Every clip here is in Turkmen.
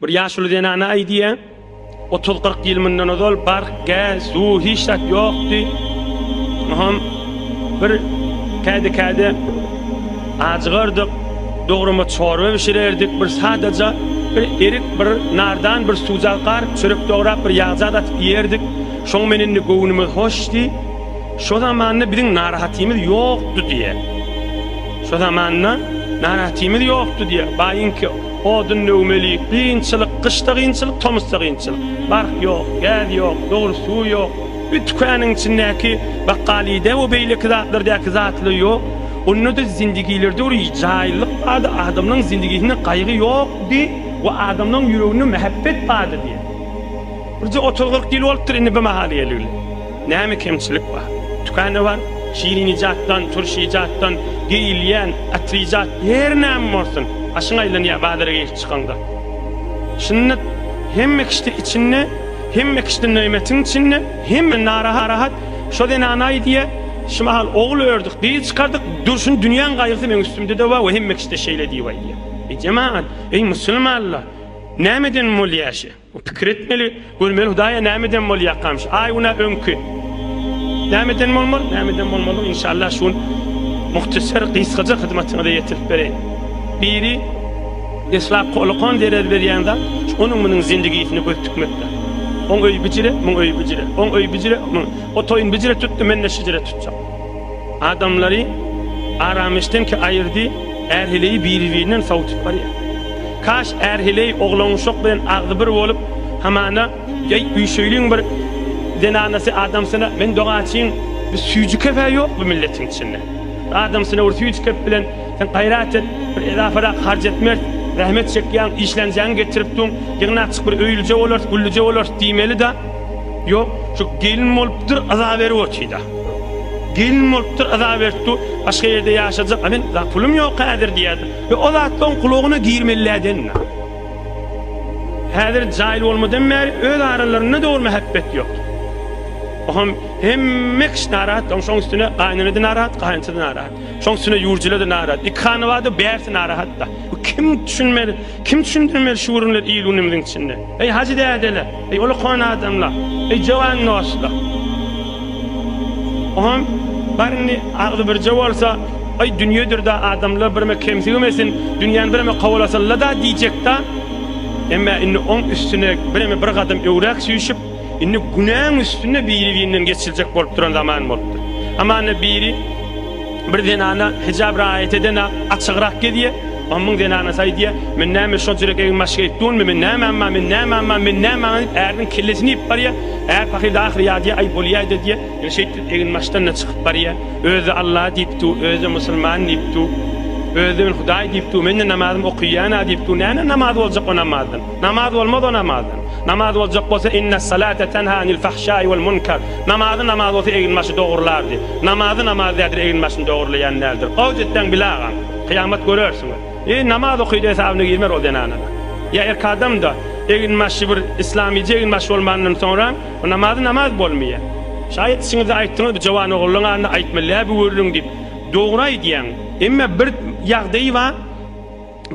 Bir yaşlı denana aydiye 30-40 yıl bundan ozal bark, gaz, su hiç tat yoktu. Bir kaydı acıqırdık, doğruma çorba pişirerdik, bir sadece bir erik, bir nardan, bir sucaqar, çörek doğrap, bir yağzat atıp yerdik. Şoň menen göwnümüz hoşdy. Şo zamanna bizim narahatymyz yoktu diye. Şo zamanna narahatymyz yoktu diye. Bayinki odun nöwmelik, kynçylyk, kışda kynçylyk, tomuzda kynçylyk. Bark yok, gaz yok, doğru su yok. Bir tükanyň içindäki bakkalide we beýleki zatlardäki zatly yok. Onu da zindagilerde bir jaýlyk bady, adamyň zindigisinde gaýgy ýokdy we adamyň ýüregine mehabbet bady diye. Birce 30-40 yıl olupdyr indi bu mahalleýeli. Näme kemçilik bar? Tükany bar, şirinijatdan, turşijatdan, giyilýän, atrijat, her näme bolsun. Aşyň aýlanyýa badara gelip çykanda. Şunny hemme kişi içinde, hemme kişi nimetin içinde, hemme narahat, şo denanay diye şu mahal oğul ördük, diye çıkardık, dursun dünyanın gaýrysy men üstümde de var, hemme kişi şeýle diýip diye. Cemaat, ey musulmanlar, nämeden mol ýaşy? O pikir etmeli, görmeli Hudaýa nämeden mol ýakgamyş. Ay una öňkü. Nämeden molmaly? Nämeden molmaly? İnşallah şun muhtasar gysgaja hyzmatyny da ýetirip bereyim. Biri Islam kolokon derer berýände, onuň munyň zindigisini götürmekde. On öý bijire, mun öý bijire. On öý bijire, o toyun bijire tutdu, men de şijire tutjak. Adamlary aramışdan ki ayırdı, erhileyi bir-birinden sawutup barýar. Kaş erhileyi oğlanşok bilen agdy bir bolup, hamana ýa üýşeýliň bir denanasy adamsyna men dogaçyň bir süýjü kefe ýok bu milletiň içinde. Adamsyna bir süýjü kep bilen sen gaýrat et, bir edafara harj etmek, rahmet çekýän işlenjäň getiripdiň, ýygyna açyk bir öýülje bolar, güllüje bolar diýmeli da. Ýok, şu gelin bolupdyr, azap berip oturýar. Gelin bolupdyr, azap beripdi, başga ýerde ýaşajak, men pulum ýok häzir diýärdi. Ve o zatdan kulagyna girmelilerden. Häzir jaýl bolmadan bäri öz aralaryna dogry mehabbet ýok. Oham hemme kişi narahat, şoň üstüne gaýnany da narahat, gaýnçy da narahat. Şoň üstüne ýurjyla da narahat. İkany wada bärsi narahat da. Kim düşünmeli, kim düşündirmeli şu ürünler iyiliğimizin içinde? Ey hacı dädeler, ey ulu kona adamlar, ey jawan noslar. Oham barni agdy bir jawarsa, ay dünýädir da adamlar birme kemsigmesin, dünýäni birme gowlasalar da diýjek da. Emma inni on üstüne birme bir gadym öwrak süýşip, inni günäň üstüne biri-birinden geçiljek bolup duran zaman bolupdy. Amana biri bir denana hijab raýat edene açygyrak gedýär. Amman denana saýdy, men näme şo jürek egin maşga etdin, men näme ärdin kellesini ýip barýar. Är pakylda ahir ýady ay bolýar diýe, ýa şeýt egin maşdan çykyp barýar. Özü Allah diýipdi, özü musulman diýipdi. Özü Hudaý diýipdi, men namazym okuyýan diýipdi. Näme namaz boljak o namazdan? Namaz bolmaz o namazdan. Namaz boljak bolsa inna salata tanha anil fahşai wal munkar. Namaz bolsa egin maşy dogrulardy. Namaz dädir egin maşyny dogurlaýanlardyr. Awjetden bilagan, kıyamet görersiň. Namaz okuydu hesabına girmer o denana. Ya adam da egin maşy bir İslamice egin maşy bolmandan sonra o namaz bolmaýar. Şayet siňiz aýtdyňyz bir jawan oğluňa aýtmaly bu wurluň diýip dogry diýen. Emma bir ýagdaý wa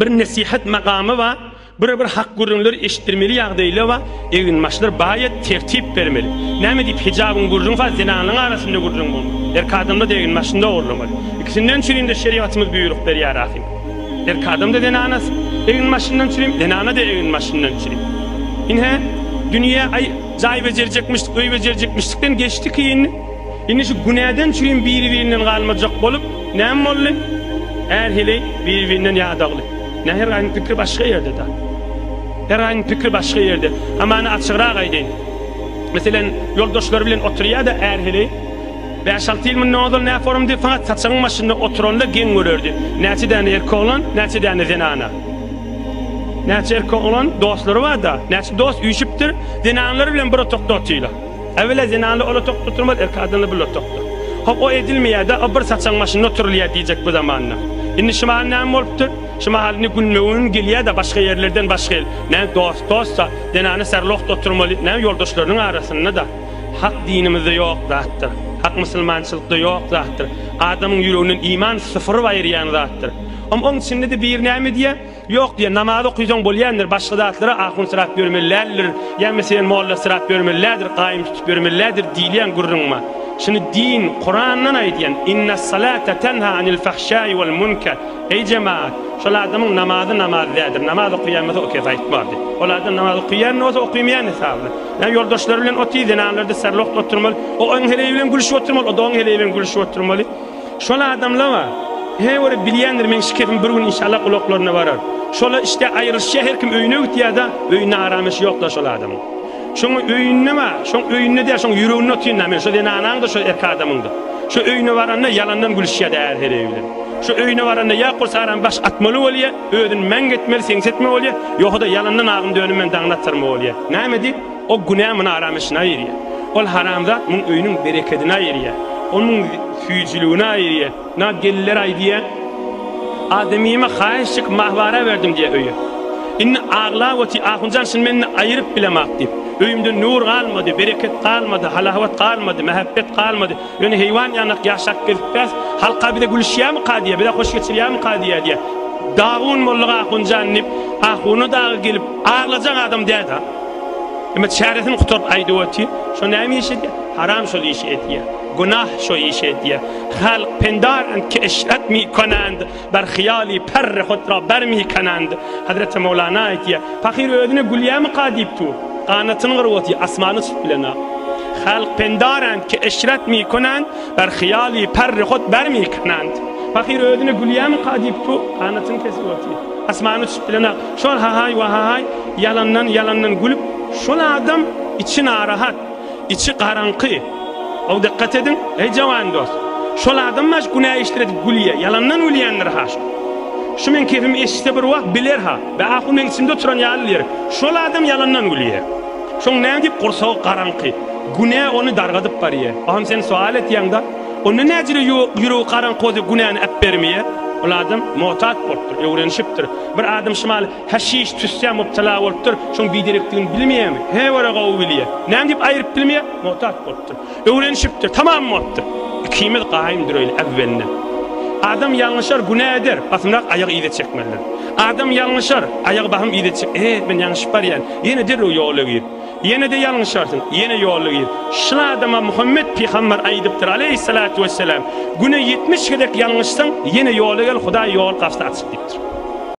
bir nasihat maqamy wa bir hak gurrunlar eşitdirmeli ýagdaýlar wa egin maşlar baýat tertip bermeli. Näme diýip hijabyň gurrun fa zinanyň arasynda gurrun bolmaly. Adamda egin maşynda oglamaly. İkisinden çürinde şeriatymyz buyruk berýär ahim. Kadam da denanas egin maşından çürüyüm, denana da egin maşından çürüyüm. İnhe dünya ay jaý bejerjekmişdik, öý bejerjekmişdikden geçdi kiýin. Indi şu günäden çürüyüm biri-birinden galmajak bolup, näme boldy? Erhili biri-birinden ýadagly. Näher aýyn pikir başga ýerde da. Her aýyn pikir başga ýerde. Amany açygyrak aýdyn. Meselen ýoldaşlar bilen oturýar da erhili 5-6 yıl nodal ne forumda fakat saçağın maşında oturanda gen görürdü. Näçe däne erkek olan, näçe däne zenana. Näçe erkek olan dostları var da, näçe dost üýşipdir, zenanlary bilen bir toktatylar. Evvela zenanly ola toktatyrmaz, erkek adamly bir toktat. Hop o edilmeýär da, o bir saçağın maşında oturulýar diýjek bu zamanna. Indi şu mahal näme bolupdyr? Şu mahalni günlöwün gelýär da başga ýerlerden başga ýer. Näme dostsa, denany sarlokda oturmaly, näme ýoldaşlarynyň arasynda da hak dinimizde ýok zatdyr. Hak musulmançylykda ýok zatdyr. Adamyň ýüreginiň iman sıfır baýrýan zatdyr. Onun içinde de bir näme diýe? yok diye namazı okuyacağım bolyandır. Başka zatlara ahun sırat görmelilerdir. Yani mesela molla sırat görmelilerdir. Kaim tutup görmelilerdir. Dileyen gurrunma. Şimdi din Kur'an'dan aydiyen inna salata tenha anil fahşai vel munker. Ey cemaat, şol adamın namazı namazdadır. Namaz okuyanmasa o kez aytmadı. Olardan namaz okuyan olsa okuyamayan hesablı. Yani yoldaşları bilen otuy zinanlarda sarlıqta oturmalı. O on hele bilen gülüşüp oturmalı. O da on hele bilen gülüşüp oturmalı. Şol adamlar var. He öyle bilyendir men şikefim bir gün inşallah kulaklarına varar. Şola işte ayrılışa her kim öyüne gittiya da öyüne aramışı yok da şol adamın. Şoň öýünne ma, şoň öýünne diýär, şoň ýüregine otýan, şo diýen anaň da şo erk adamyňda. Şo öýüne baranda yalandan gülüşýär däl hereýler. Şo öýüne baranda ýa qursaran baş atmaly bolýar, öýdün men getmeli, seňsetme bolýar, ýogda yalandan agym dönüm men daňlatyrma bolýar. Näme di? O günämini aramışyna ýerýär. Ol haramda muň öýüniň bereketine ýerýär. Onun füýçiligine ýerýär. Na geller aýdýar. Ademime haýşyk mahwara berdim diýe öýü. İnni ağla wati ahunjan şin meni aýryp bilemek diýip. Öýümde nur galmady, bereket galmady, halawat galmady, mehabbet galmady. Ýöne heýwan ýanyk ýaşak gelippäs, halka bir de gülüşýärmi qadiýe, bir de hoş geçirýärmi qadiýe diýe. Dağun mollaga ahunjanyp, ahuny dağı gelip ağlajan adam diýdi. Emma şäretini guturup aýdypdy. Şo näme işe diýe? Haram şol işe diýe. Günah şo işe diye. Halk pendarand ki eşret mi konand. Ber khiyali per khud ra ber mi konand. Hazreti Mevlana diye. Fakir ödüne gülýämi qadip tu. Qanatyny gyrwati asmany sütlena. Halk pendarand ki eşret mi konand. Ber khiyali per khud ber mi konand. Fakir ödüne gülýämi qadip tu. Qanatyny keswati. Asmany sütlena. Şol hahay wa hahay yalandan gülüp şol adam içi narahat, içi qaranqy. O dikkat edin, ey cavan dost. Şol adam maş günah iştiredip gülýär, yalandan gülýändir ha. Şu men kefim eşitde bir wagt biler ha. Be ahun men içimde oturan ýalylar. Şol adam yalandan gülýär. Şoň näme diýip gursagy qaranqy. Günah onu dargadyp barýar. Aham sen sual etýäňde, onu näjire ýüregi qaranqy günahny ep bermeýär. Ol adam muhtat bolupdyr, öwrenişipdir. Bir adam şymal haşiş tüssä mubtala bolupdyr, şoň biderekdigini bilmeýärmi? He wara gawy bilýär. Näme diýip aýryp bilmeýär? Muhtat bolupdyr. Öwrenişipdir, tamam bolupdyr. Kıymet gaýymdyr öýle awwelden. Adam ýalňyşar günah eder, basymrak aýagy ýyda çekmelidir. Adam ýalňyşar, aýagy bahym ýyda çek. Men ýalňyş barýan. Ýene derrew ýola gir. Ýene de ýalňyşarsyn, ýene ýola gir. Şol adama Muhammed peýgamber aýdypdyr aleyhissalatu vesselam. Güne 70 gedek ýalňyşsaň, ýene ýola gel, Hudaý ýol gaçdy açyp diýipdir.